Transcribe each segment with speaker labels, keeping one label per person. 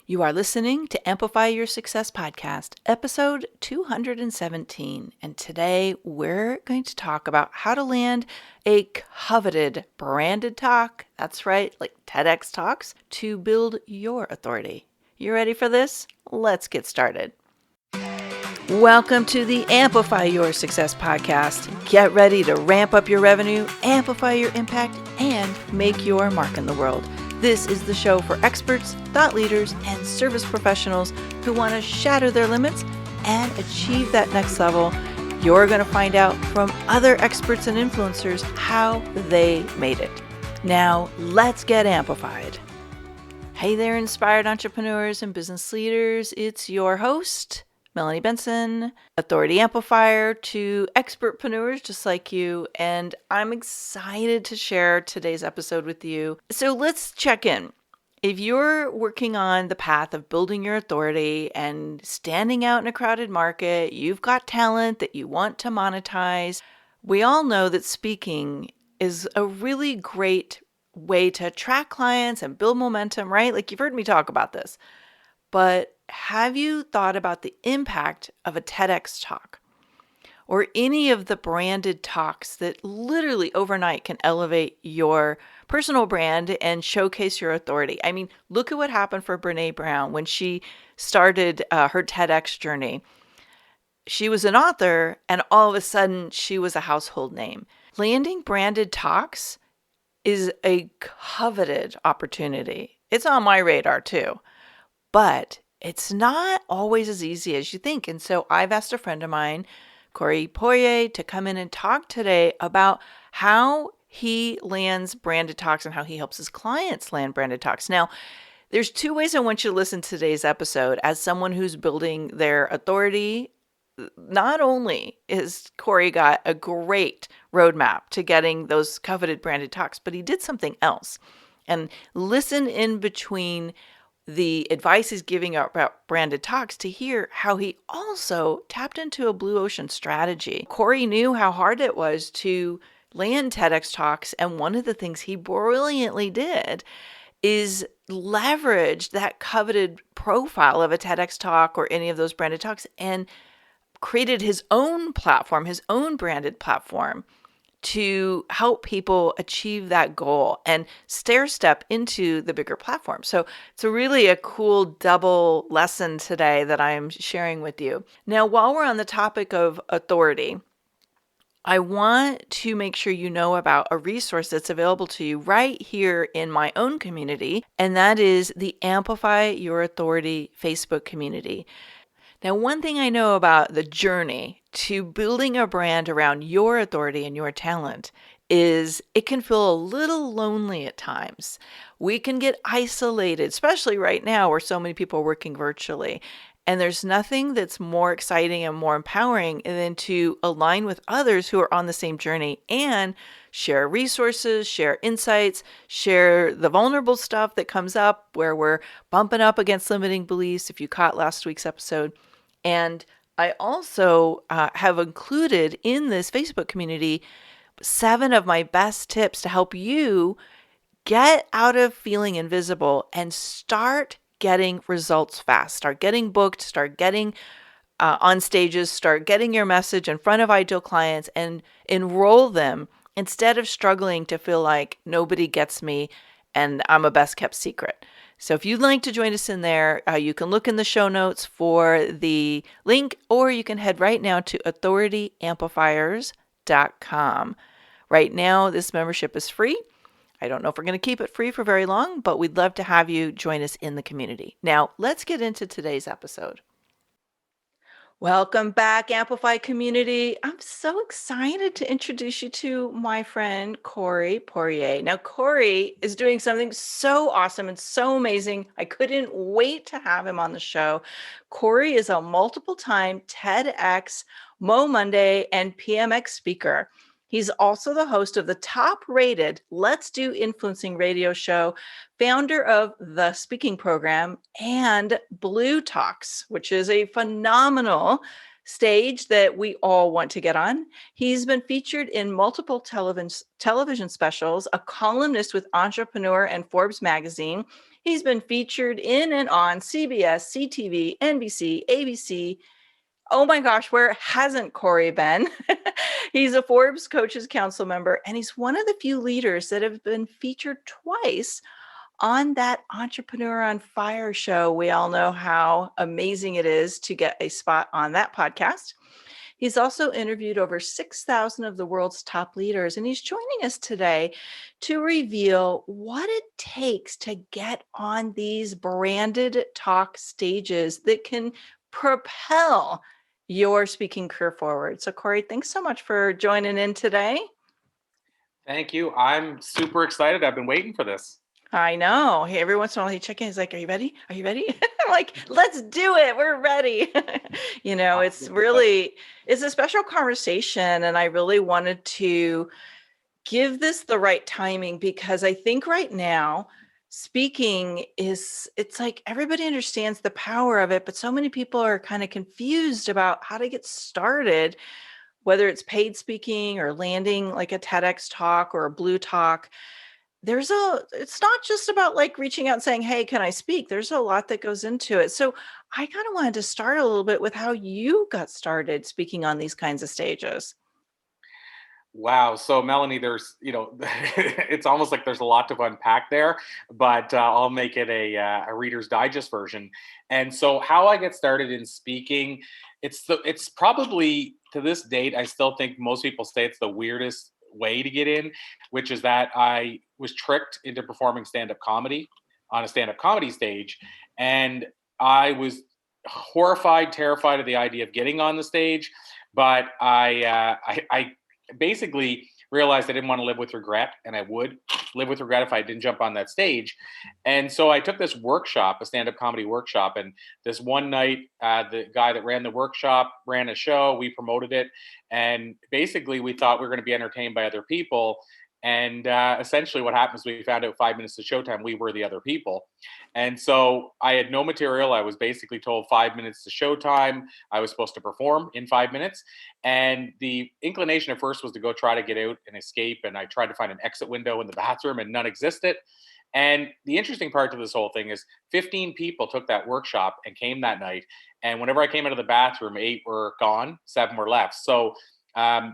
Speaker 1: You are listening to Amplify Your Success Podcast, episode 217. And today we're going to talk about how to land a coveted branded talk. That's right, like TedX Talks, to build your authority. You ready for this? Let's get started. Welcome to the Amplify Your Success Podcast. Get ready to ramp up your revenue, amplify your impact, and make your mark in the world. This is the show for experts, thought leaders, and service professionals who want to shatter their limits and achieve that next level. You're going to find out from other experts and influencers how they made it. Now, let's get amplified. Hey there, inspired entrepreneurs and business leaders. It's your host, Melanie Benson, authority amplifier to expertpreneurs just like you, and I'm excited to share today's episode with you. So let's check in. If you're working on the path of building your authority and standing out in a crowded market, you've got talent that you want to monetize. We all know that speaking is a really great way to attract clients and build momentum, right? Like you've heard me talk about this. But have you thought about the impact of a TEDx talk or any of the branded talks that literally overnight can elevate your personal brand and showcase your authority? I mean, look at what happened for Brene Brown when she started her TEDx journey. She was an author and all of a sudden she was a household name. Landing branded talks is a coveted opportunity. It's on my radar too. But it's not always as easy as you think. And so I've asked a friend of mine, Poirer, to come in and talk today about how he lands branded talks and how he helps his clients land branded talks. Now, there's two ways I want you to listen to today's episode. As someone who's building their authority, not only has Corey got a great roadmap to getting those coveted branded talks, but he did something else. And listen in between the advice he's giving about branded talks to hear how he also tapped into a blue ocean strategy. Corey knew how hard it was to land TEDx talks, and one of the things he brilliantly did is leverage that coveted profile of a TEDx talk or any of those branded talks and created his own platform, his own branded platform to help people achieve that goal and stair step into the bigger platform. So it's really a cool double lesson today that I'm sharing with you. Now, while we're on the topic of authority, I want to make sure you know about a resource that's available to you right here in my own community, and that is the Amplify Your Authority Facebook community. Now, one thing I know about the journey to building a brand around your authority and your talent is it can feel a little lonely at times. We can get isolated, especially right now where so many people are working virtually. And there's nothing that's more exciting and more empowering than to align with others who are on the same journey and share resources, share insights, share the vulnerable stuff that comes up where we're bumping up against limiting beliefs, if you caught last week's episode. And I also have included in this Facebook community 7 of my best tips to help you get out of feeling invisible and start getting results fast. Start getting booked, start getting on stages, start getting your message in front of ideal clients and enroll them instead of struggling to feel like nobody gets me and I'm a best kept secret. So if you'd like to join us in there, you can look in the show notes for the link, or you can head right now to authorityamplifiers.com. Right now, this membership is free. I don't know if we're going to keep it free for very long, but we'd love to have you join us in the community. Now, let's get into today's episode. Welcome back, Amplify community. I'm so excited to introduce you to my friend, Corey Poirer. Now, Corey is doing something so awesome and so amazing. I couldn't wait to have him on the show. Corey is a multiple-time TEDx, Mo Monday, and PMX speaker. He's also the host of the top-rated Let's Do Influencing radio show, founder of the speaking program, and BLu Talks, which is a phenomenal stage that we all want to get on. He's been featured in multiple television specials, a columnist with Entrepreneur and Forbes magazine. He's been featured in and on CBS, CTV, NBC, ABC. Oh my gosh, where hasn't Corey been? He's a Forbes Coaches Council member, and he's one of the few leaders that have been featured twice on that Entrepreneur on Fire show. We all know how amazing it is to get a spot on that podcast. He's also interviewed over 6,000 of the world's top leaders, and he's joining us today to reveal what it takes to get on these branded talk stages that can propel your speaking career forward. So, Corey, thanks so much for joining in today.
Speaker 2: Thank you. I'm super excited. I've been waiting for this.
Speaker 1: I know. Hey, every once in a while he check in. He's like, "Are you ready? Are you ready?" I'm like, "Let's do it. We're ready." It's a special conversation, and I really wanted to give this the right timing because I think right now speaking it's like everybody understands the power of it, but so many people are kind of confused about how to get started, whether it's paid speaking or landing like a TEDx talk or a BLu Talk. It's not just about like reaching out and saying, "Hey, can I speak?" There's a lot that goes into it. So I kind of wanted to start a little bit with how you got started speaking on these kinds of stages.
Speaker 2: Wow. So, Melanie, it's almost like there's a lot to unpack there, but I'll make it a Reader's Digest version. And so, how I get started in speaking, it's probably to this date, I still think most people say it's the weirdest way to get in, which is that I was tricked into performing stand-up comedy on a stand-up comedy stage, and I was horrified, terrified of the idea of getting on the stage, but I basically realized I didn't want to live with regret, and I would live with regret if I didn't jump on that stage. And so I took this workshop, a stand-up comedy workshop, and this one night, the guy that ran the workshop ran a show. We promoted it, and basically we thought we were going to be entertained by other people. And essentially, what happens? We found out 5 minutes to showtime we were the other people, and so I had no material. I was basically told 5 minutes to showtime. I was supposed to perform in 5 minutes, and the inclination at first was to go try to get out and escape. And I tried to find an exit window in the bathroom, and none existed. And the interesting part to this whole thing is 15 people took that workshop and came that night. And whenever I came out of the bathroom, 8 were gone, 7 were left. So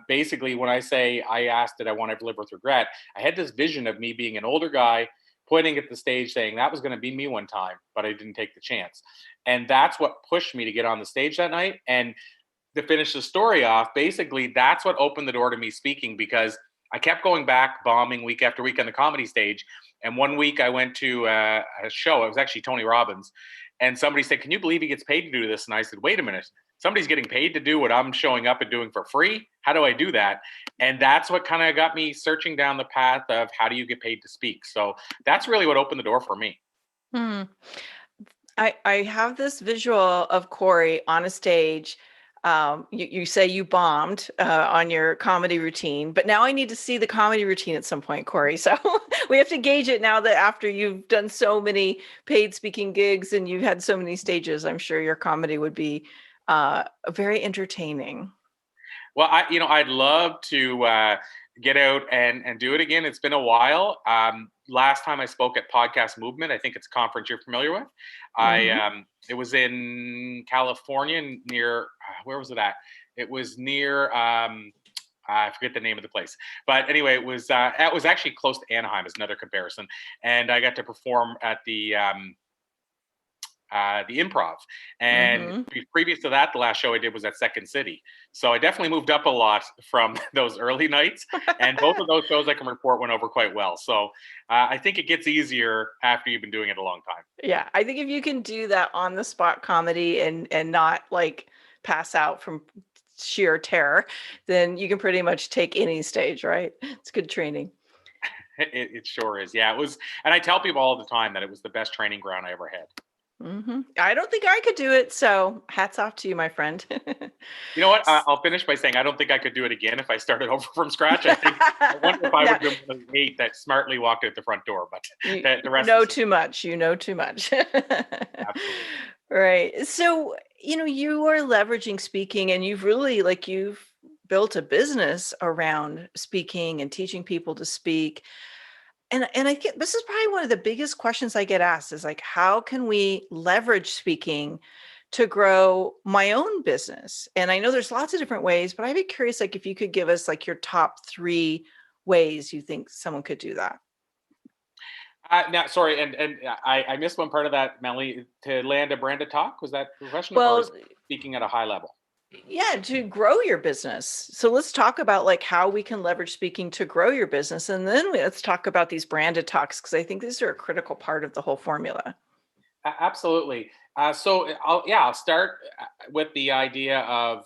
Speaker 2: basically, when I say I asked, did I want to live with regret? I had this vision of me being an older guy pointing at the stage saying that was going to be me one time, but I didn't take the chance. And that's what pushed me to get on the stage that night. And to finish the story off, basically, that's what opened the door to me speaking, because I kept going back, bombing week after week on the comedy stage. And one week I went to a show. It was actually Tony Robbins. And somebody said, "Can you believe he gets paid to do this?" And I said, "Wait a minute. Somebody's getting paid to do what I'm showing up and doing for free? How do I do that?" And that's what kind of got me searching down the path of how do you get paid to speak. So that's really what opened the door for me.
Speaker 1: Hmm. I have this visual of Corey on a stage. You say you bombed on your comedy routine, but now I need to see the comedy routine at some point, Corey. So we have to gauge it now that after you've done so many paid speaking gigs and you've had so many stages, I'm sure your comedy would be very entertaining.
Speaker 2: Well, I'd love to get out and do it again. It's been a while. Last time I spoke at Podcast Movement, I think it's a conference you're familiar with. It was in California near where was it at? It was near I forget the name of the place, but anyway, it was actually close to Anaheim. Is another comparison, and I got to perform at the Improv. And previous to that, the last show I did was at Second City. So I definitely moved up a lot from those early nights. And both of those shows I can report went over quite well. So I think it gets easier after you've been doing it a long time.
Speaker 1: Yeah, I think if you can do that on the spot comedy and not like pass out from sheer terror, then you can pretty much take any stage, right? It's good training.
Speaker 2: It sure is. Yeah, it was. And I tell people all the time that it was the best training ground I ever had.
Speaker 1: I don't think I could do it. So hats off to you, my friend.
Speaker 2: You know what? I'll finish by saying I don't think I could do it again if I started over from scratch. I wonder if I would have been the 8 that smartly walked out the front door, but the rest
Speaker 1: know too much. You know too much.
Speaker 2: Absolutely.
Speaker 1: Right. So, you are leveraging speaking and you've built a business around speaking and teaching people to speak. And I think this is probably one of the biggest questions I get asked is like, how can we leverage speaking to grow my own business? And I know there's lots of different ways, but I'd be curious, like, if you could give us like your top 3 ways you think someone could do that.
Speaker 2: Now, sorry, and I missed one part of that, Melanie. To land a branded talk, was that the question, or
Speaker 1: Well,
Speaker 2: is speaking at a high level?
Speaker 1: yeah, to grow your business. So let's talk about like how we can leverage speaking to grow your business. And then let's talk about these branded talks, because I think these are a critical part of the whole formula.
Speaker 2: Absolutely. I'll start with the idea of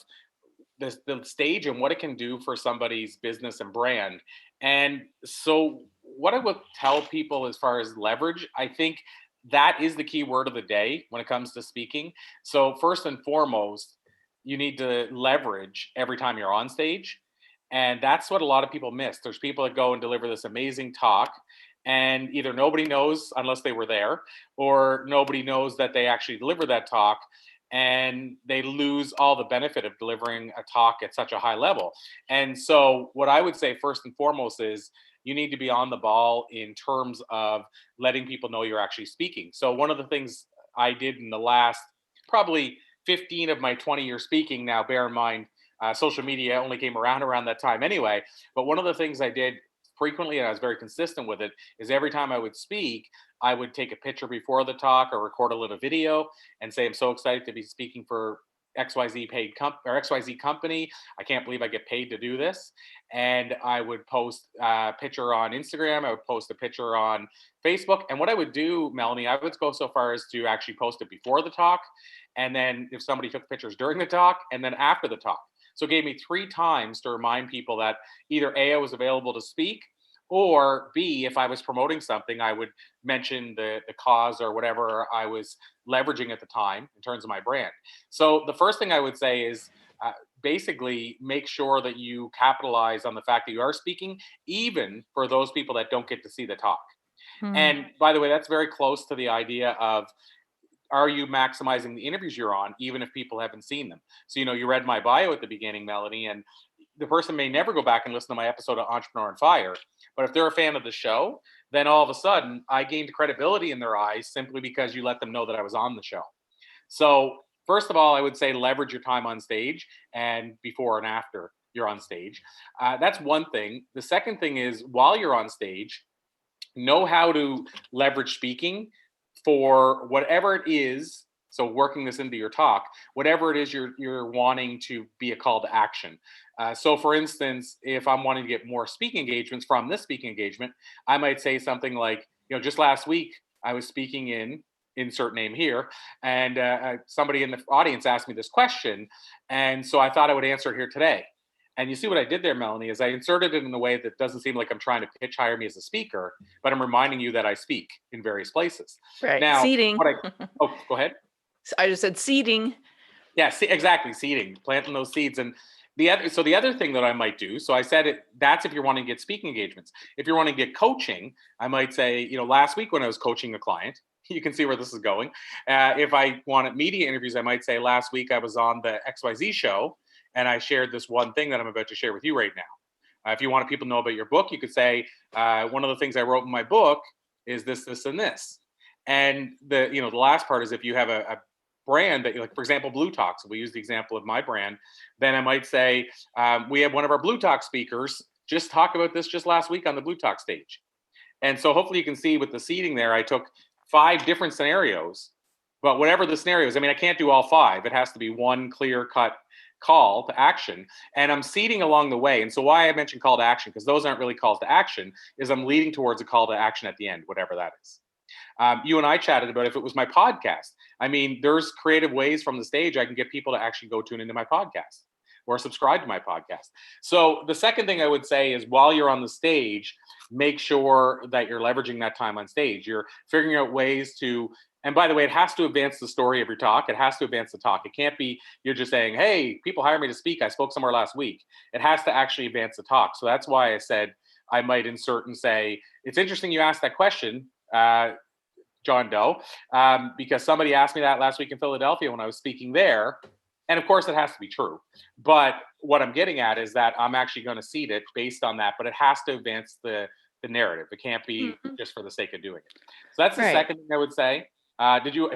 Speaker 2: the stage and what it can do for somebody's business and brand. And so, what I would tell people as far as leverage, I think that is the key word of the day when it comes to speaking. So, first and foremost, you need to leverage every time you're on stage. And that's what a lot of people miss. There's people that go and deliver this amazing talk, and either nobody knows unless they were there, or nobody knows that they actually deliver that talk, and they lose all the benefit of delivering a talk at such a high level. And so, what I would say first and foremost is you need to be on the ball in terms of letting people know you're actually speaking. So, one of the things I did in the last probably 15 of my 20-year speaking, now bear in mind, social media only came around that time anyway. But one of the things I did frequently, and I was very consistent with it, is every time I would speak, I would take a picture before the talk or record a little video and say, I'm so excited to be speaking for XYZ XYZ company. I can't believe I get paid to do this. And I would post a picture on Instagram. I would post a picture on Facebook. And what I would do, Melanie, I would go so far as to actually post it before the talk. And then if somebody took pictures during the talk, and then after the talk. So it gave me 3 times to remind people that either A, I was available to speak, or B, if I was promoting something, I would mention the cause or whatever I was leveraging at the time in terms of my brand. So the first thing I would say is basically make sure that you capitalize on the fact that you are speaking, even for those people that don't get to see the talk.
Speaker 1: Hmm.
Speaker 2: And by the way, that's very close to the idea of, are you maximizing the interviews you're on, even if people haven't seen them? So, you read my bio at the beginning, Melanie, and the person may never go back and listen to my episode of Entrepreneur on Fire. But if they're a fan of the show, then all of a sudden I gained credibility in their eyes simply because you let them know that I was on the show. So, first of all, I would say leverage your time on stage and before and after you're on stage. That's one thing. The second thing is, while you're on stage, know how to leverage speaking for whatever it is. So working this into your talk, whatever it is you're wanting to be a call to action. So for instance, if I'm wanting to get more speaking engagements from this speaking engagement, I might say something like, just last week I was speaking in insert name here, and somebody in the audience asked me this question, and so I thought I would answer it here today. And you see what I did there, Melanie, is I inserted it in a way that doesn't seem like I'm trying to pitch hire me as a speaker, but I'm reminding you that I speak in various places.
Speaker 1: Right.
Speaker 2: Now,
Speaker 1: Seeding.
Speaker 2: go ahead.
Speaker 1: I just said seeding.
Speaker 2: Yeah, exactly. Seeding, planting those seeds. And the other thing that I might do, so I said it, that's if you're wanting to get speaking engagements. If you're wanting to get coaching, I might say, last week when I was coaching a client, you can see where this is going. If I wanted media interviews, I might say last week I was on the XYZ show and I shared this one thing that I'm about to share with you right now. If you want people to know about your book, you could say, one of the things I wrote in my book is this, this, and this. And the last part is if you have a brand that, like, for example, BLu Talks, we use the example of my brand, then I might say, we have one of our BLu Talk speakers just talk about this just last week on the BLu Talk stage. And so hopefully you can see with the seating there, I took 5 different scenarios, but whatever the scenarios, I can't do all 5. It has to be one clear cut call to action, and I'm seeding along the way. And so why I mentioned call to action, because those aren't really calls to action, is I'm leading towards a call to action at the end, whatever that is. You and I chatted about if it was my podcast. There's creative ways from the stage I can get people to actually go tune into my podcast or subscribe to my podcast. So the second thing I would say is, while you're on the stage, make sure that you're leveraging that time on stage. You're figuring out ways to, and by the way, it has to advance the story of your talk. It has to advance the talk. It can't be you're just saying, hey, people hire me to speak. I spoke somewhere last week. It has to actually advance the talk. So that's why I said I might insert and say, it's interesting you asked that question, John Doe, because somebody asked me that last week in Philadelphia when I was speaking there. And of course, it has to be true. But what I'm getting at is that I'm actually going to seed it based on that, but it has to advance the the narrative. It can't be
Speaker 1: Mhm.
Speaker 2: just for the sake of doing it. So that's the
Speaker 1: Right.
Speaker 2: second thing I would say. Did you?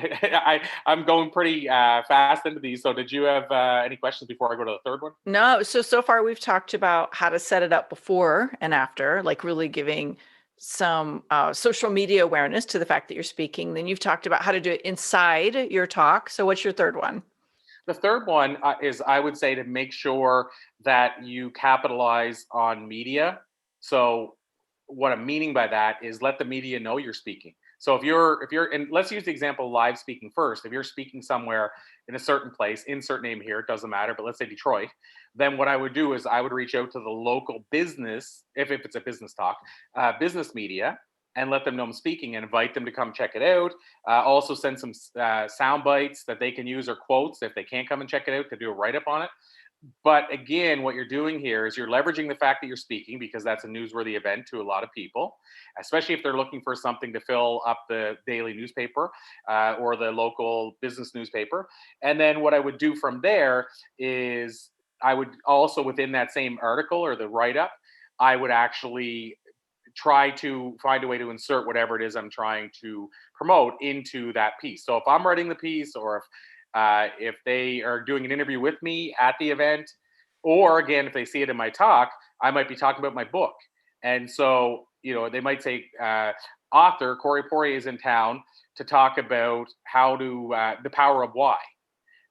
Speaker 2: I'm going pretty fast into these. So did you have any questions before I go to the third one?
Speaker 1: No, so far we've talked about how to set it up before and after, like really giving some social media awareness to the fact that you're speaking. Then you've talked about how to do it inside your talk. So what's your third one?
Speaker 2: The third one is, I would say, to make sure that you capitalize on media. So, what I'm meaning by that is let the media know you're speaking. So if you're and let's use the example of live speaking first. If you're speaking somewhere in a certain place, insert name here, it doesn't matter, but let's say Detroit, then what I would do is I would reach out to the local business, if it's a business talk, business media, and let them know I'm speaking and invite them to come check it out. Also, send some sound bites that they can use or quotes if they can't come and check it out to do a write up on it. But again, what you're doing here is you're leveraging the fact that you're speaking because that's a newsworthy event to a lot of people, especially if they're looking for something to fill up the daily newspaper or the local business newspaper. And then what I would do from there is I would also, within that same article or the write up, I would actually try to find a way to insert whatever it is I'm trying to promote into that piece. So if I'm writing the piece, or if they are doing an interview with me at the event, or again if they see it in my talk, I might be talking about my book, and so they might say author Corey Poirer is in town to talk about how to the power of why.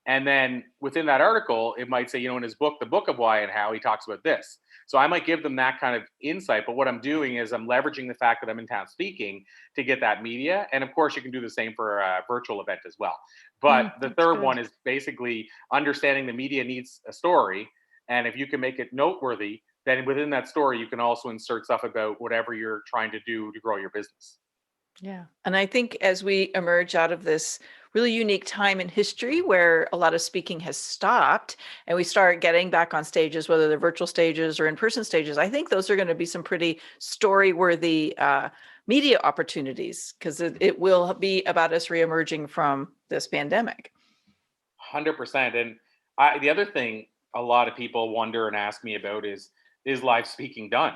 Speaker 2: And then within that article, it might say, in his book, The Book of Why and How, he talks about this. So I might give them that kind of insight. But what I'm doing is I'm leveraging the fact that I'm in town speaking to get that media. And of course, you can do the same for a virtual event as well. But the
Speaker 1: That's
Speaker 2: third
Speaker 1: good.
Speaker 2: one is basically understanding the media needs a story. And if you can make it noteworthy, then within that story, you can also insert stuff about whatever you're trying to do to grow your business.
Speaker 1: Yeah. And I think as we emerge out of this really unique time in history where a lot of speaking has stopped and we start getting back on stages, whether they're virtual stages or in person stages, I think those are going to be some pretty story worthy media opportunities because it will be about us reemerging from this pandemic.
Speaker 2: 100%. And the other thing a lot of people wonder and ask me about is live speaking done?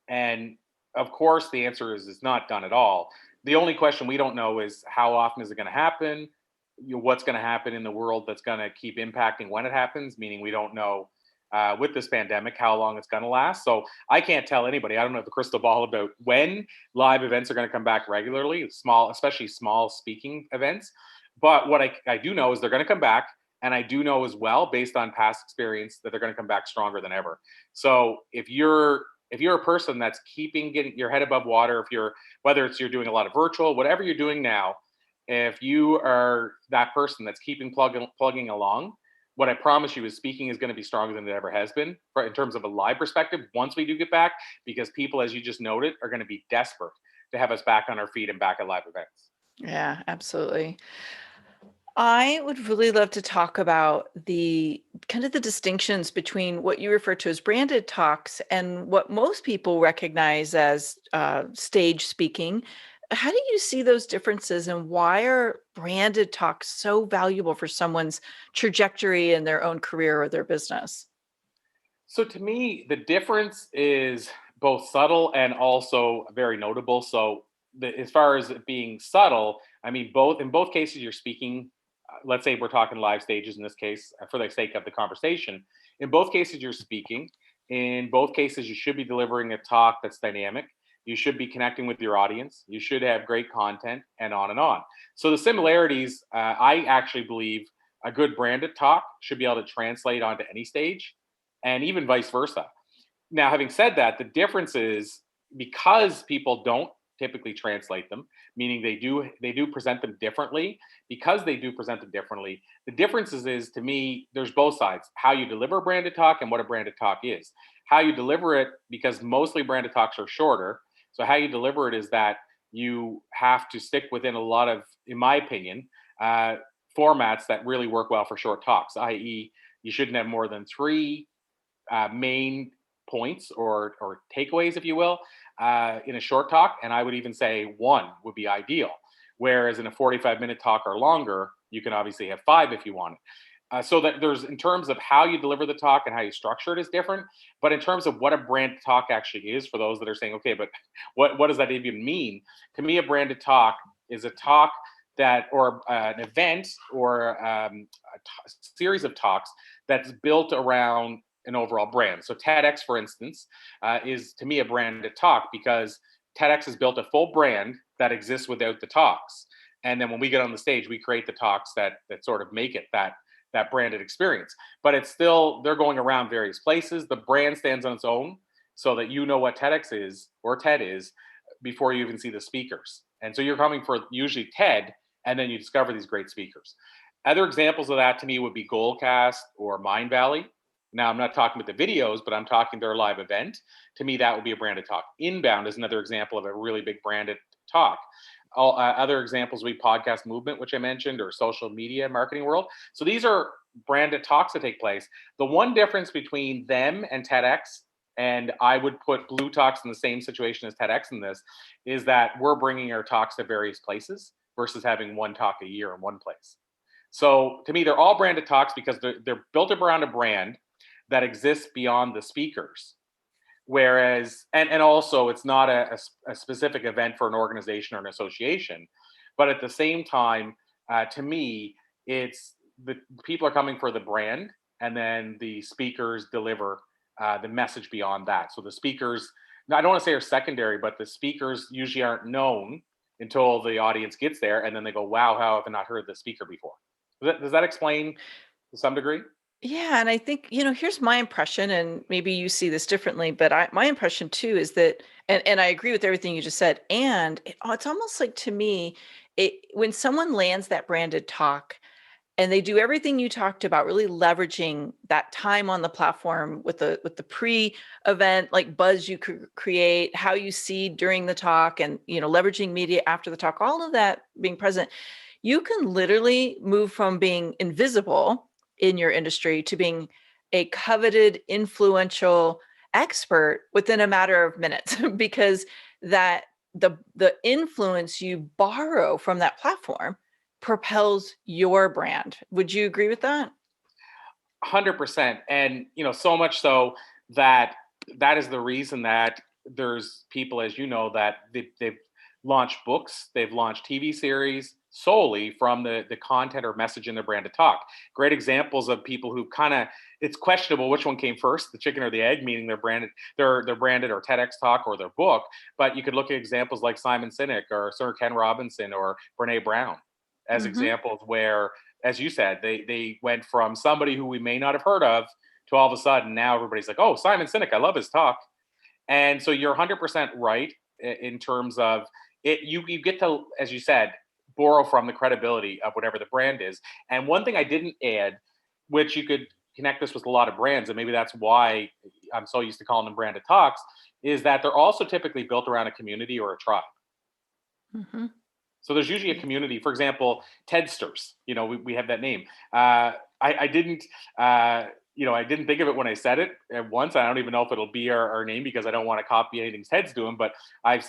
Speaker 2: And of course, the answer is it's not done at all. The only question we don't know is how often is it going to happen? What's going to happen in the world that's going to keep impacting when it happens? Meaning, we don't know with this pandemic how long it's going to last. So I can't tell anybody. I don't have the crystal ball about when live events are going to come back regularly, small, especially small speaking events. But what I do know is they're going to come back. And I do know as well, based on past experience, that they're going to come back stronger than ever. So if you're a person that's getting your head above water, if you're whether it's you're doing a lot of virtual, whatever you're doing now, if you are that person that's keeping plugging along, what I promise you is speaking is going to be stronger than it ever has been in terms of a live perspective once we do get back, because people, as you just noted, are going to be desperate to have us back on our feet and back at live events.
Speaker 1: Yeah, absolutely. I would really love to talk about the kind of the distinctions between what you refer to as branded talks and what most people recognize as stage speaking. How do you see those differences and why are branded talks so valuable for someone's trajectory in their own career or their business?
Speaker 2: So to me, the difference is both subtle and also very notable. So as far as it being subtle, I mean, in both cases, you're speaking. Let's say we're talking live stages in this case, for the sake of the conversation. In both cases, you're speaking. In both cases, you should be delivering a talk that's dynamic. You should be connecting with your audience. You should have great content, and on and on. So the similarities, I actually believe, a good branded talk should be able to translate onto any stage, and even vice versa. Now, having said that, the difference is because people don't typically translate them, meaning they do present them differently. Because they do present them differently, the differences is, to me, there's both sides: how you deliver a branded talk and what a branded talk is. How you deliver it, because mostly branded talks are shorter. So how you deliver it is that you have to stick within a lot of, in my opinion, uh, formats that really work well for short talks, i.e., you shouldn't have more than three main points or takeaways, if you will, in a short talk. And I would even say one would be ideal. Whereas in a 45-minute talk or longer, you can obviously have five if you want it. So that there's, in terms of how you deliver the talk and how you structure it is different. But in terms of what a branded talk actually is, for those that are saying, okay, but what does that even mean? To me, a branded talk is a talk that, or an event, or series of talks that's built around an overall brand. So TEDx, for instance, is to me a branded talk, because TEDx has built a full brand that exists without the talks. And then when we get on the stage, we create the talks that sort of make it that branded experience. But it's still, they're going around various places. The brand stands on its own, so that you know what TEDx is or TED is before you even see the speakers. And so you're coming for usually TED, and then you discover these great speakers. Other examples of that to me would be Goalcast or Mind Valley. Now, I'm not talking about the videos, but I'm talking their live event. To me, that would be a branded talk. Inbound is another example of a really big branded talk. Other examples would be podcast movement, which I mentioned, or social media marketing world. So these are branded talks that take place. The one difference between them and TEDx, and I would put BLu Talks in the same situation as TEDx in this, is that we're bringing our talks to various places versus having one talk a year in one place. So to me, they're all branded talks because they're built around a brand that exists beyond the speakers. Whereas, and also, it's not a specific event for an organization or an association, but at the same time, to me, it's the people are coming for the brand, and then the speakers deliver the message beyond that. So the speakers, I don't want to say are secondary, but the speakers usually aren't known until the audience gets there, and then they go, "Wow, how have I not heard the speaker before?" Does that explain to some degree?
Speaker 1: Yeah, and I think, here's my impression, and maybe you see this differently, but my impression too is that, and I agree with everything you just said, and it's almost like, to me, when someone lands that branded talk and they do everything you talked about, really leveraging that time on the platform with the pre-event, like buzz you create, how you see during the talk, and leveraging media after the talk, all of that being present, you can literally move from being invisible in your industry to being a coveted, influential expert within a matter of minutes because that the influence you borrow from that platform propels your brand. Would you agree with that?
Speaker 2: 100%. And so much so that that is the reason that there's people, as you know, that they've launched books, they've launched TV series solely from the content or message in their branded talk. Great examples of people who kind of, it's questionable which one came first, the chicken or the egg, meaning they're branded or TEDx talk or their book. But you could look at examples like Simon Sinek or Sir Ken Robinson or Brene Brown as
Speaker 1: Mm-hmm.
Speaker 2: examples where, as you said, they went from somebody who we may not have heard of to all of a sudden now everybody's like, oh, Simon Sinek, I love his talk. And so you're 100% right in terms of it. You get to, as you said, borrow from the credibility of whatever the brand is. And one thing I didn't add, which you could connect this with a lot of brands, and maybe that's why I'm so used to calling them branded talks, is that they're also typically built around a community or a tribe.
Speaker 1: Mm-hmm.
Speaker 2: So there's usually a community. For example, Tedsters. We have that name. I didn't. I didn't think of it when I said it at once. I don't even know if it'll be our name because I don't want to copy anything Ted's doing. But I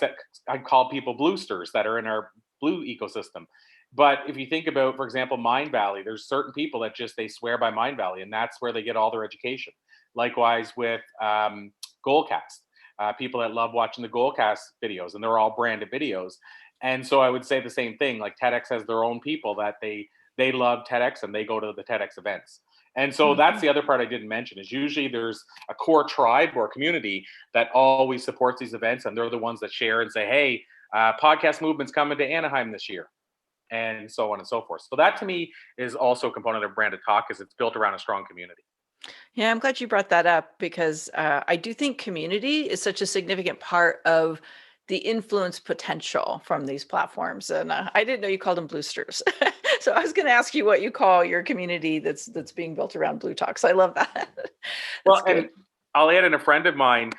Speaker 2: call people Bluesters that are in our BLu ecosystem. But if you think about, for example, Mind Valley, there's certain people that they swear by Mind Valley, and that's where they get all their education. Likewise with Goalcast, people that love watching the Goalcast videos, and they're all branded videos. And so I would say the same thing. Like TEDx has their own people that they love TEDx and they go to the TEDx events. And so that's the other part I didn't mention is usually there's a core tribe or community that always supports these events, and they're the ones that share and say, hey, podcast movement's coming to Anaheim this year, and so on and so forth. So that to me is also a component of branded talk, is it's built around a strong community.
Speaker 1: Yeah, I'm glad you brought that up because I do think community is such a significant part of the influence potential from these platforms. And I didn't know you called them Boosters. So I was going to ask you what you call your community that's being built around BLu Talks. I love that.
Speaker 2: Well,
Speaker 1: Good.
Speaker 2: and I'll add in a friend of mine,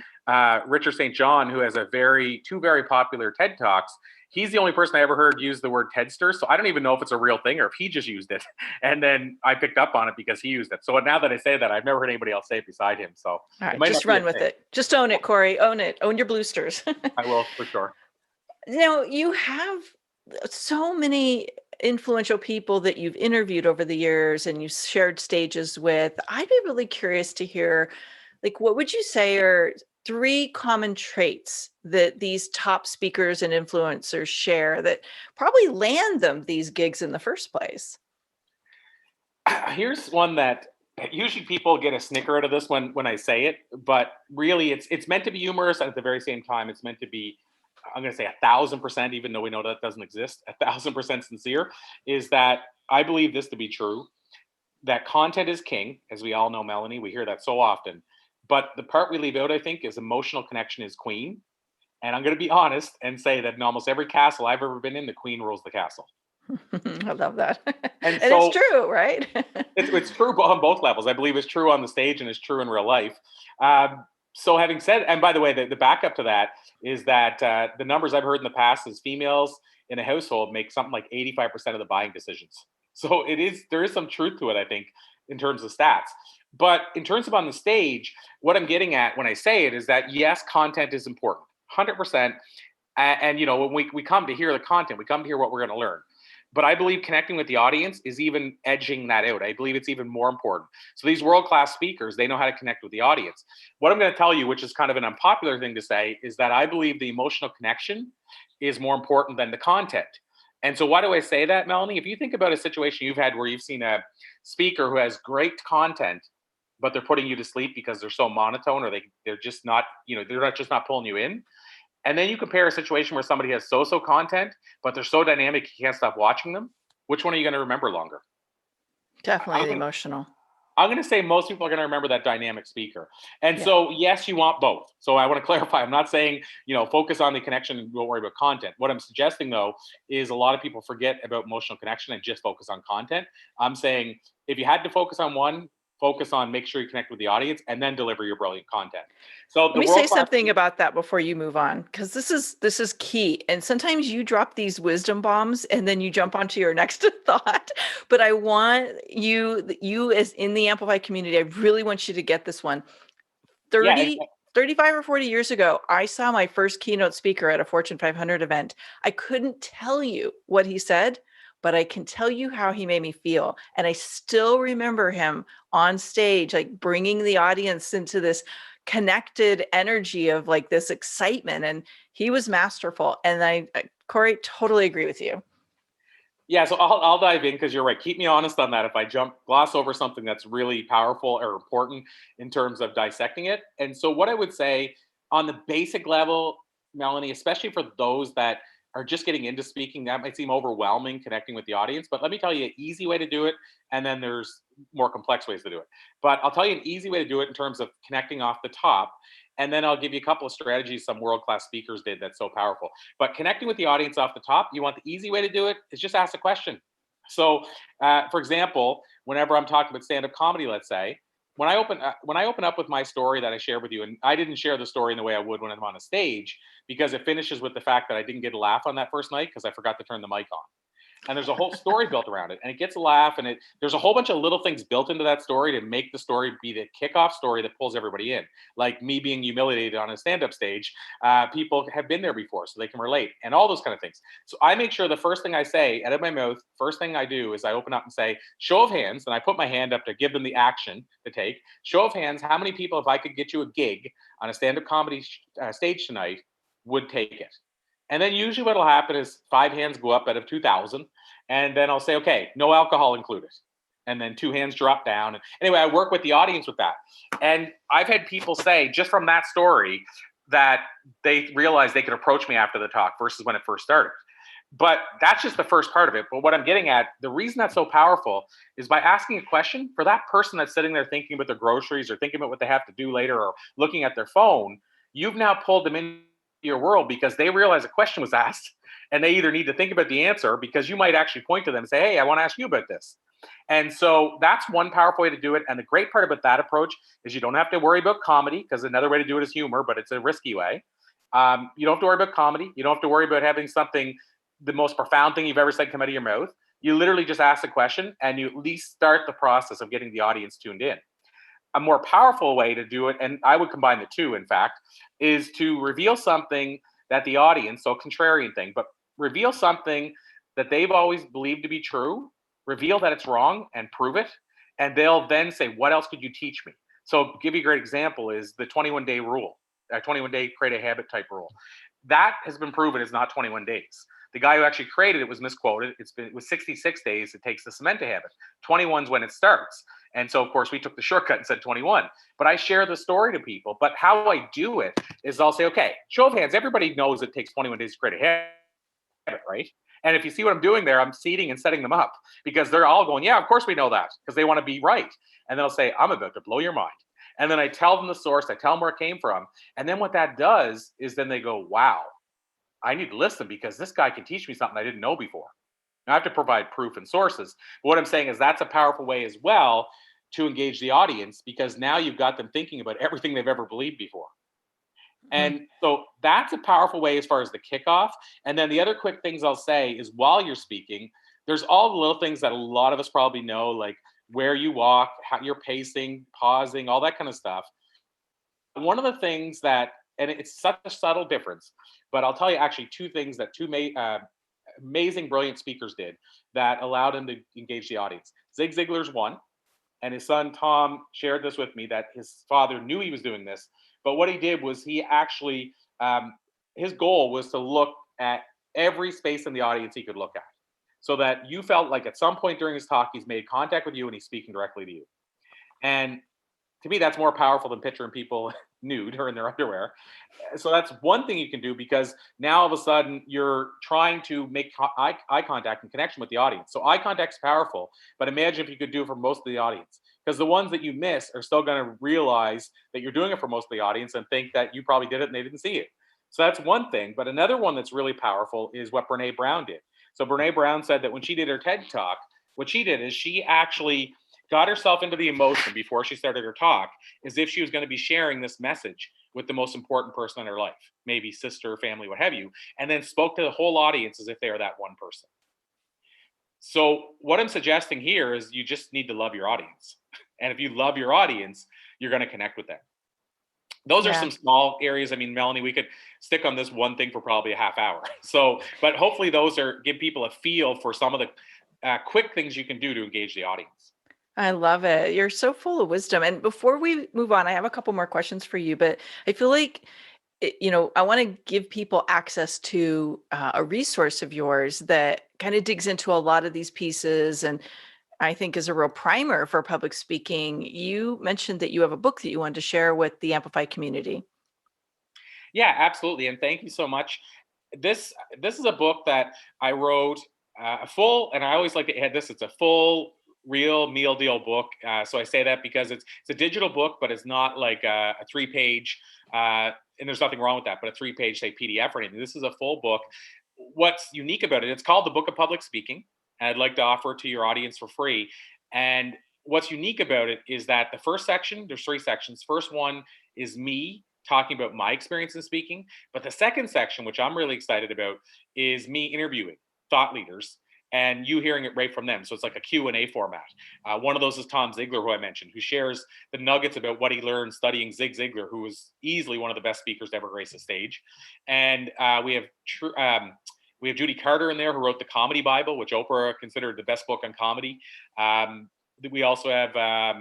Speaker 2: Richard St. John, who has two very popular TED Talks. He's the only person I ever heard use the word Tedster. So I don't even know if it's a real thing or if he just used it. And then I picked up on it because he used it. So now that I say that, I've never heard anybody else say it beside him. So
Speaker 1: All right,
Speaker 2: it might
Speaker 1: just
Speaker 2: not be
Speaker 1: run
Speaker 2: a
Speaker 1: with
Speaker 2: thing.
Speaker 1: it. Just own it, Corey. Own it. Own your Boosters.
Speaker 2: I will, for sure.
Speaker 1: You have so many influential people that you've interviewed over the years and you shared stages with, I'd be really curious to hear, like, what would you say are 3 common traits that these top speakers and influencers share that probably land them these gigs in the first place?
Speaker 2: Here's one that usually people get a snicker out of this when I say it, but really it's meant to be humorous, and at the very same time, it's meant to be, I'm going to say 1,000%, even though we know that doesn't exist, 1,000% sincere. Is that I believe this to be true, that content is king, as we all know, Melanie. We hear that so often, but the part we leave out, I think, is emotional connection is queen. And I'm going to be honest and say that in almost every castle I've ever been in, the queen rules the castle.
Speaker 1: I love that.
Speaker 2: And
Speaker 1: And it's
Speaker 2: so
Speaker 1: true, right?
Speaker 2: it's true on both levels. I believe it's true on the stage and it's true in real life. So having said, and by the way, the backup to that is that the numbers I've heard in the past is females in a household make something like 85% of the buying decisions. So there is some truth to it, I think, in terms of stats. But in terms of on the stage, what I'm getting at when I say it is that yes, content is important, 100%. And when we come to hear the content, we come to hear what we're going to learn. But I believe connecting with the audience is even edging that out. I believe it's even more important. So these world-class speakers, they know how to connect with the audience. What I'm going to tell you, which is kind of an unpopular thing to say, is that I believe the emotional connection is more important than the content. And so why do I say that, Melanie? If you think about a situation you've had where you've seen a speaker who has great content, but they're putting you to sleep because they're so monotone, or they're just not, they're not just not pulling you in. And then you compare a situation where somebody has so-so content, but they're so dynamic you can't stop watching them. Which one are you going to remember longer?
Speaker 1: Definitely
Speaker 2: I'm
Speaker 1: the
Speaker 2: going
Speaker 1: emotional.
Speaker 2: to say most people are going to remember that dynamic speaker. And
Speaker 1: Yeah.
Speaker 2: so, yes, you want both. So I want to clarify. I'm not saying, focus on the connection and don't worry about content. What I'm suggesting, though, is a lot of people forget about emotional connection and just focus on content. I'm saying if you had to focus on one, focus on make sure you connect with the audience and then deliver your brilliant content. So
Speaker 1: Let
Speaker 2: the
Speaker 1: me say
Speaker 2: world class.
Speaker 1: something about that before you move on, because this is key. And sometimes you drop these wisdom bombs and then you jump onto your next thought. But I want you as in the Amplify community, I really want you to get this one.
Speaker 2: Yeah.
Speaker 1: 35 or 40 years ago, I saw my first keynote speaker at a Fortune 500 event. I couldn't tell you what he said, but I can tell you how he made me feel. And I still remember him on stage, like bringing the audience into this connected energy of like this excitement. And he was masterful. And Corey, totally agree with you.
Speaker 2: Yeah, so I'll dive in because you're right. Keep me honest on that. If I gloss over something that's really powerful or important in terms of dissecting it. And so, what I would say on the basic level, Melanie, especially for those that are just getting into speaking, that might seem overwhelming connecting with the audience. But let me tell you an easy way to do it. And then there's more complex ways to do it. But I'll tell you an easy way to do it in terms of connecting off the top. And then I'll give you a couple of strategies some world class speakers did that's so powerful. But connecting with the audience off the top, you want the easy way to do it is just ask a question. So, for example, whenever I'm talking about stand-up comedy, let's say, when I open up with my story that I shared with you, and I didn't share the story in the way I would when I'm on a stage, because it finishes with the fact that I didn't get a laugh on that first night because I forgot to turn the mic on. And there's a whole story built around it, and it gets a laugh, and there's a whole bunch of little things built into that story to make the story be the kickoff story that pulls everybody in. Like me being humiliated on a stand-up stage, people have been there before, so they can relate, and all those kind of things. So I make sure the first thing I say out of my mouth, first thing I do is I open up and say, "Show of hands," and I put my hand up to give them the action to take. Show of hands, how many people, if I could get you a gig on a stand-up comedy stage tonight, would take it? And then usually what'll happen is 5 hands go up out of 2,000. And then I'll say, okay, no alcohol included. And then 2 hands drop down. And anyway, I work with the audience with that. And I've had people say just from that story that they realized they could approach me after the talk versus when it first started. But that's just the first part of it. But what I'm getting at, the reason that's so powerful is by asking a question for that person that's sitting there thinking about their groceries or thinking about what they have to do later or looking at their phone, you've now pulled them into your world because they realize a question was asked and they either need to think about the answer because you might actually point to them and say, hey, I want to ask you about this. And so that's one powerful way to do it. And the great part about that approach is you don't have to worry about comedy because another way to do it is humor, but it's a risky way. You don't have to worry about comedy. You don't have to worry about having something, the most profound thing you've ever said come out of your mouth. You literally just ask a question and you at least start the process of getting the audience tuned in. A more powerful way to do it, and I would combine the two, in fact, is to reveal something that the audience, so contrarian thing, but reveal something that they've always believed to be true, reveal that it's wrong and prove it. And they'll then say, what else could you teach me? So give you a great example is the 21-day rule, 21-day create a habit type rule. That has been proven is not 21 days. The guy who actually created it was misquoted. It was 66 days it takes to cement a habit. 21 is when it starts. And so, of course, we took the shortcut and said 21. But I share the story to people. But how I do it is I'll say, okay, show of hands, everybody knows it takes 21 days to create a habit, right? And if you see what I'm doing there, I'm seeding and setting them up because they're all going, yeah, of course we know that, because they want to be right. And then I'll say, I'm about to blow your mind. And then I tell them the source, I tell them where it came from. And then what that does is then they go, wow, I need to listen because this guy can teach me something I didn't know before. Now, I have to provide proof and sources. But what I'm saying is that's a powerful way as well to engage the audience, because now you've got them thinking about everything they've ever believed before. And so that's a powerful way as far as the kickoff. And then the other quick things I'll say is while you're speaking, there's all the little things that a lot of us probably know, like where you walk, how you're pacing, pausing, all that kind of stuff. One of the things that, and it's such a subtle difference, but I'll tell you actually two things that two amazing, brilliant speakers did that allowed him to engage the audience. Zig Ziglar's one, and his son Tom shared this with me that his father knew he was doing this. But what he did was he actually, his goal was to look at every space in the audience he could look at, so that you felt like at some point during his talk, he's made contact with you and he's speaking directly to you. And to me, that's more powerful than picturing people nude or in their underwear. So that's one thing you can do, because now all of a sudden you're trying to make eye contact and connection with the audience. So eye contact's powerful, but imagine if you could do it for most of the audience, because the ones that you miss are still going to realize that you're doing it for most of the audience and think that you probably did it and they didn't see it. So that's one thing. But another one that's really powerful is what Brene Brown did. So Brene Brown said that when she did her TED Talk, what she did is she actually got herself into the emotion before she started her talk, as if she was going to be sharing this message with the most important person in her life, maybe sister, family, what have you, and then spoke to the whole audience as if they were that one person. So what I'm suggesting here is you just need to love your audience. And if you love your audience, you're going to connect with them. Those are some small areas. I mean, Melanie, we could stick on this one thing for probably a half hour. So, but hopefully those give people a feel for some of the quick things you can do to engage the audience.
Speaker 1: I love it. You're so full of wisdom. And before we move on, I have a couple more questions for you, but I feel like, I want to give people access to a resource of yours that kind of digs into a lot of these pieces and I think is a real primer for public speaking. You mentioned that you have a book that you wanted to share with the Amplify community.
Speaker 2: Yeah, absolutely. And thank you so much. This is a book that I wrote a full, and I always like to add this, it's a full real meal deal book. So I say that because it's a digital book, but it's not like a 3-page, and there's nothing wrong with that, but a 3-page, say, PDF or anything. This is a full book. What's unique about it, it's called The Book of Public Speaking. And I'd like to offer it to your audience for free. And what's unique about it is that the first section, there's 3 sections. First one is me talking about my experience in speaking. But the second section, which I'm really excited about, is me interviewing thought leaders and you hearing it right from them. So it's like a Q&A format. One of those is Tom Ziglar, who I mentioned, who shares the nuggets about what he learned studying Zig Ziglar, who was easily one of the best speakers to ever grace the stage. And we have Judy Carter in there, who wrote the Comedy Bible, which Oprah considered the best book on comedy. We also have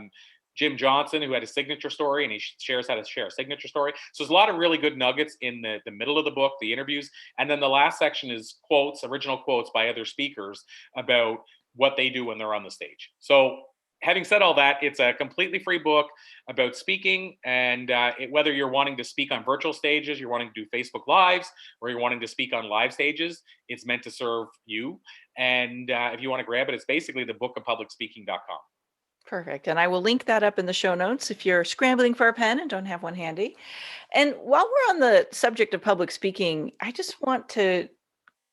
Speaker 2: Jim Johnson, who had a signature story, and he shares how to share a signature story. So there's a lot of really good nuggets in the middle of the book, the interviews. And then the last section is quotes, original quotes by other speakers about what they do when they're on the stage. So having said all that, it's a completely free book about speaking. And whether you're wanting to speak on virtual stages, you're wanting to do Facebook Lives, or you're wanting to speak on live stages, it's meant to serve you. And if you want to grab it, it's basically thebookofpublicspeaking.com.
Speaker 1: Perfect. And I will link that up in the show notes if you're scrambling for a pen and don't have one handy. And while we're on the subject of public speaking, I just want to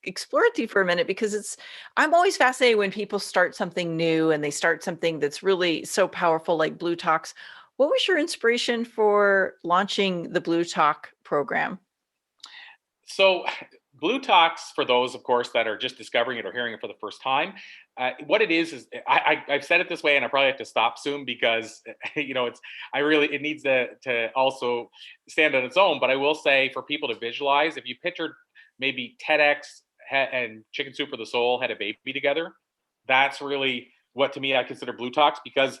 Speaker 1: explore with you for a minute because I'm always fascinated when people start something new and they start something that's really so powerful like BLu Talks. What was your inspiration for launching the BLu Talk program?
Speaker 2: So BLu Talks, for those, of course, that are just discovering it or hearing it for the first time, what it is I've said it this way, and I probably have to stop soon because it needs to also stand on its own. But I will say, for people to visualize, if you pictured maybe TEDx and Chicken Soup for the Soul had a baby together. That's really what to me I consider BLu Talks, because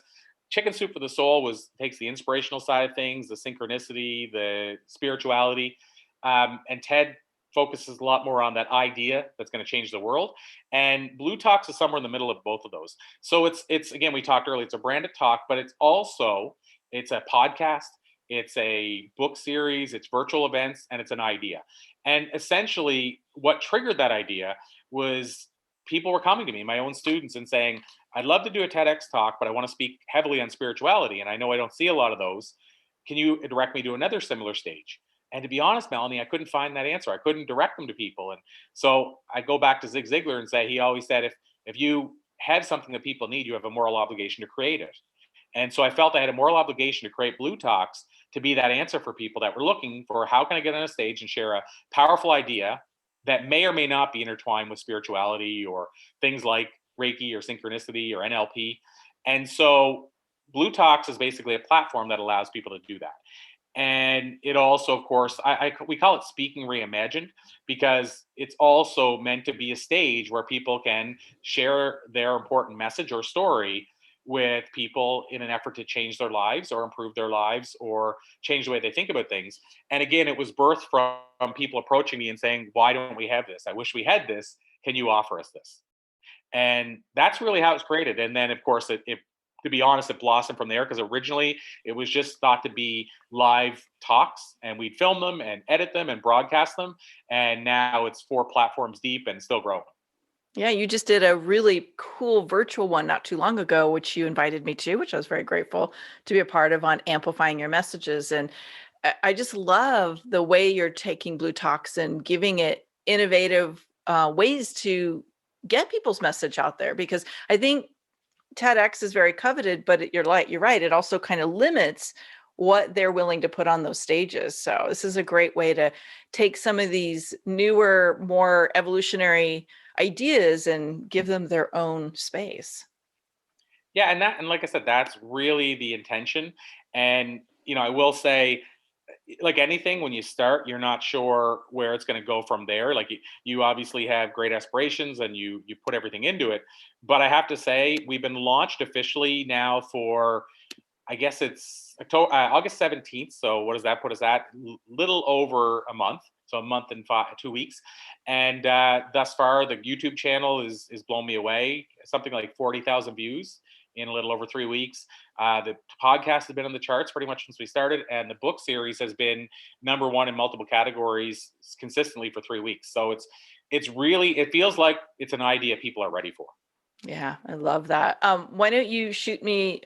Speaker 2: Chicken Soup for the Soul takes the inspirational side of things, the synchronicity, the spirituality, and Ted focuses a lot more on that idea that's going to change the world. And BLu Talks is somewhere in the middle of both of those. So it's again, we talked earlier, it's a branded talk, but it's a podcast, it's a book series, it's virtual events, and it's an idea. And essentially, what triggered that idea was people were coming to me, my own students, and saying, I'd love to do a TEDx talk, but I want to speak heavily on spirituality. And I know I don't see a lot of those. Can you direct me to another similar stage? And to be honest, Melanie, I couldn't find that answer. I couldn't direct them to people. And so I go back to Zig Ziglar and say, he always said, if you have something that people need, you have a moral obligation to create it. And so I felt I had a moral obligation to create BLu Talks to be that answer for people that were looking for, how can I get on a stage and share a powerful idea that may or may not be intertwined with spirituality or things like Reiki or synchronicity or NLP. And so BLu Talks is basically a platform that allows people to do that. And it also, of course, we call it Speaking Reimagined, because it's also meant to be a stage where people can share their important message or story with people in an effort to change their lives or improve their lives or change the way they think about things. And again, it was birthed from people approaching me and saying, why don't we have this? I wish we had this. Can you offer us this? And that's really how it's created. And then, of course, to be honest, it blossomed from there, because originally it was just thought to be live talks, and we'd film them and edit them and broadcast them. And now it's 4 platforms deep and still growing.
Speaker 1: Yeah, you just did a really cool virtual one not too long ago, which you invited me to, which I was very grateful to be a part of, on amplifying your messages. And I just love the way you're taking BLu Talks and giving it innovative ways to get people's message out there, because I think TEDx is very coveted, but you're right. It also kind of limits what they're willing to put on those stages. So this is a great way to take some of these newer, more evolutionary ideas and give them their own space.
Speaker 2: Yeah, and like I said, that's really the intention. And I will say, like anything, when you start, you're not sure where it's going to go from there. Like you obviously have great aspirations and you put everything into it. But I have to say, we've been launched officially now for, I guess it's August 17th. So what does that put us at? Little over a month. So a month and 2 weeks. And thus far, the YouTube channel is blown me away. Something like 40,000 views in a little over 3 weeks. The podcast has been on the charts pretty much since we started, and the book series has been #1 in multiple categories consistently for 3 weeks. So it feels like it's an idea people are ready for.
Speaker 1: Yeah, I love that. Why don't you shoot me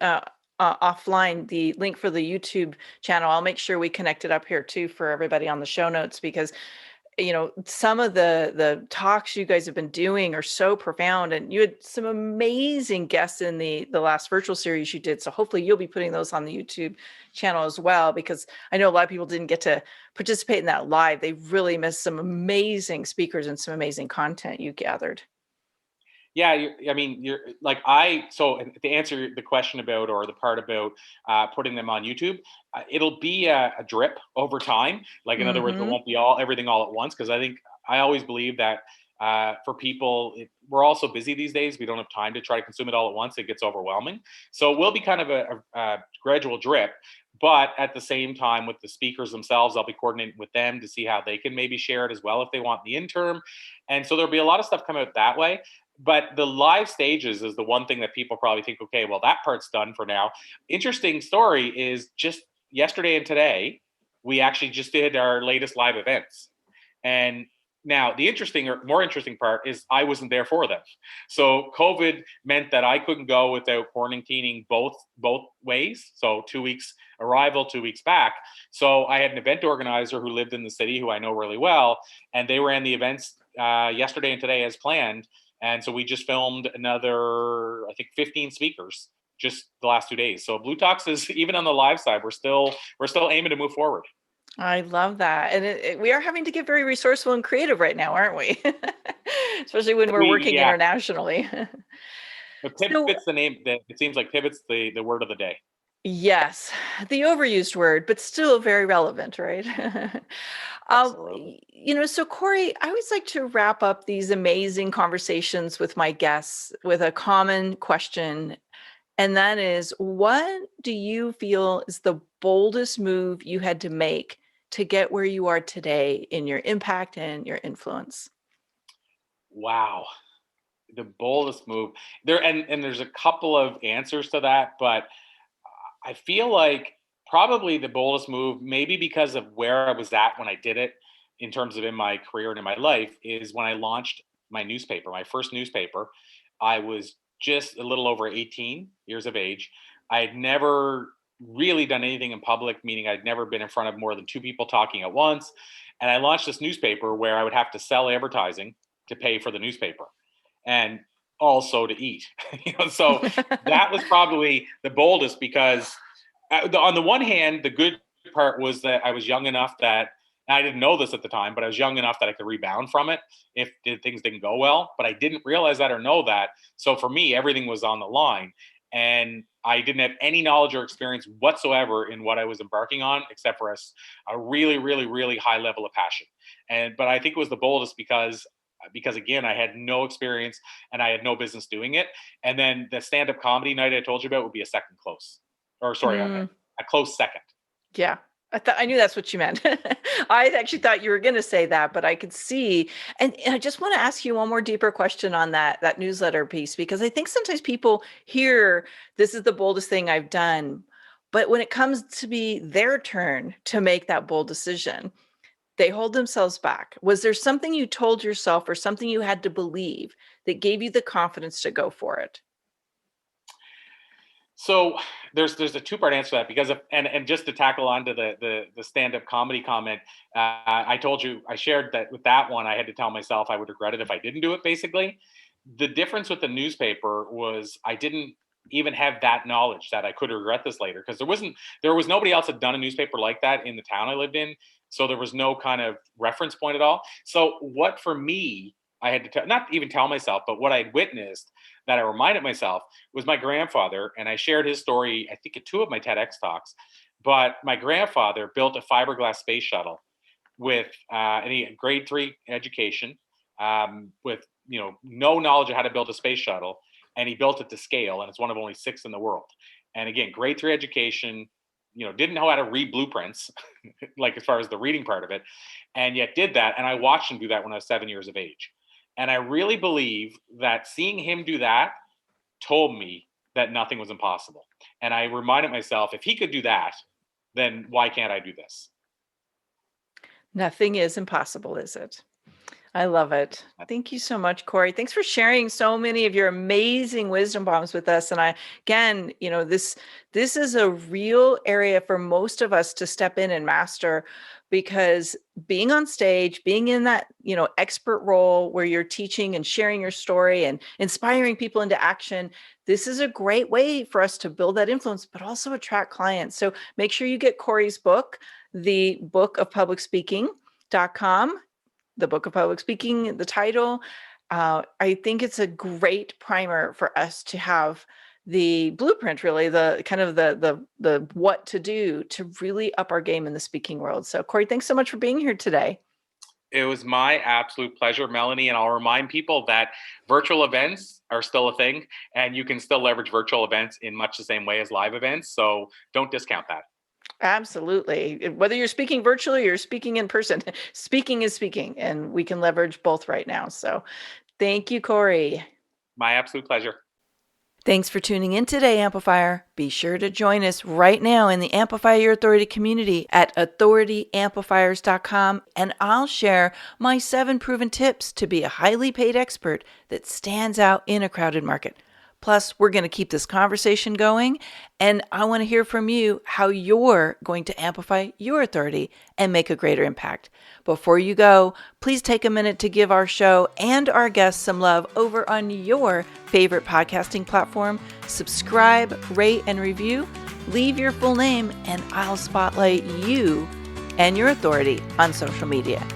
Speaker 1: offline the link for the YouTube channel? I'll make sure we connect it up here too for everybody on the show notes, because some of the talks you guys have been doing are so profound, and you had some amazing guests in the last virtual series you did. So hopefully you'll be putting those on the YouTube channel as well, because I know a lot of people didn't get to participate in that live. They really missed some amazing speakers and some amazing content you gathered.
Speaker 2: Yeah, you're like so to answer the question about, or the part about putting them on YouTube, it'll be a drip over time. Like, in other words, it won't be everything all at once, because I always believe that for people, we're also busy these days. We don't have time to try to consume it all at once. It gets overwhelming. So it will be kind of a gradual drip. But at the same time, with the speakers themselves, I'll be coordinating with them to see how they can maybe share it as well if they want in the interim. And so there'll be a lot of stuff come out that way. But the live stages is the one thing that people probably think, okay, well, that part's done for now. Interesting story is, just yesterday and today, we actually just did our latest live events. And now the more interesting part is I wasn't there for them. So COVID meant that I couldn't go without quarantining both ways. So 2 weeks arrival, 2 weeks back. So I had an event organizer who lived in the city, who I know really well, and they ran the events yesterday and today as planned. And so we just filmed another, I think, 15 speakers just the last 2 days. So BLu Talks is, even on the live side, we're still aiming to move forward.
Speaker 1: I love that. And we are having to get very resourceful and creative right now, aren't we? Especially when we're working internationally.
Speaker 2: But Pivot's the name. It seems like Pivot's the word of the day.
Speaker 1: Yes, the overused word, but still very relevant, right?
Speaker 2: Absolutely.
Speaker 1: So Corey, I always like to wrap up these amazing conversations with my guests with a common question. And that is, what do you feel is the boldest move you had to make to get where you are today in your impact and your influence?
Speaker 2: Wow. The boldest move there, and there's a couple of answers to that, but I feel like probably the boldest move, maybe because of where I was at when I did it in terms of in my career and in my life, is when I launched my newspaper, my first newspaper. I was just a little over 18 years of age. I had never really done anything in public, meaning I'd never been in front of more than two people talking at once. And I launched this newspaper where I would have to sell advertising to pay for the newspaper and also to eat. So that was probably the boldest because on the one hand, the good part was that I was young enough that I didn't know this at the time, but I was young enough that I could rebound from it if things didn't go well. But I didn't realize that or know that. So for me, everything was on the line. And I didn't have any knowledge or experience whatsoever in what I was embarking on, except for a really, really, really high level of passion. But I think it was the boldest because again, I had no experience and I had no business doing it. And then the stand-up comedy night I told you about would be a second close, or sorry, a close second.
Speaker 1: Yeah. I knew that's what you meant. I actually thought you were going to say that, but I could see. And I just want to ask you one more deeper question on that newsletter piece, because I think sometimes people hear this is the boldest thing I've done. But when it comes to be their turn to make that bold decision, they hold themselves back. Was there something you told yourself or something you had to believe that gave you the confidence to go for it?
Speaker 2: So there's a two-part answer to that because and just to tackle onto the stand-up comedy comment, I told you I shared that with that one I had to tell myself I would regret it if I didn't do it. Basically, the difference with the newspaper was I didn't even have that knowledge that I could regret this later because there was nobody else had done a newspaper like that in the town I lived in, so there was no kind of reference point at all. So what for me I had to not even tell myself, but what I had witnessed that I reminded myself was my grandfather, and I shared his story, I think, at two of my TEDx talks. But my grandfather built a fiberglass space shuttle with any grade 3 education, with no knowledge of how to build a space shuttle, and he built it to scale, and it's one of only 6 in the world. And again, grade 3 education, didn't know how to read blueprints, like as far as the reading part of it, and yet did that. And I watched him do that when I was 7 years of age. And I really believe that seeing him do that told me that nothing was impossible. And I reminded myself, if he could do that, then why can't I do this?
Speaker 1: Nothing is impossible, is it? I love it. Thank you so much, Corey. Thanks for sharing so many of your amazing wisdom bombs with us. And again, this is a real area for most of us to step in and master, because being on stage, being in that, expert role where you're teaching and sharing your story and inspiring people into action, this is a great way for us to build that influence, but also attract clients. So make sure you get Corey's book, The Book of Public Speaking.com. The Book of Public Speaking, the title. I think it's a great primer for us to have the blueprint, really, the kind of the what to do to really up our game in the speaking world. So, Corey, thanks so much for being here today.
Speaker 2: It was my absolute pleasure, Melanie. And I'll remind people that virtual events are still a thing, and you can still leverage virtual events in much the same way as live events. So don't discount that.
Speaker 1: Absolutely. Whether you're speaking virtually or you're speaking in person, speaking is speaking, and we can leverage both right now. So thank you, Corey.
Speaker 2: My absolute pleasure.
Speaker 1: Thanks for tuning in today, Amplifier. Be sure to join us right now in the Amplify Your Authority community at authorityamplifiers.com, and I'll share my 7 proven tips to be a highly paid expert that stands out in a crowded market. Plus, we're going to keep this conversation going, and I want to hear from you how you're going to amplify your authority and make a greater impact. Before you go, please take a minute to give our show and our guests some love over on your favorite podcasting platform. Subscribe, rate, and review. Leave your full name, and I'll spotlight you and your authority on social media.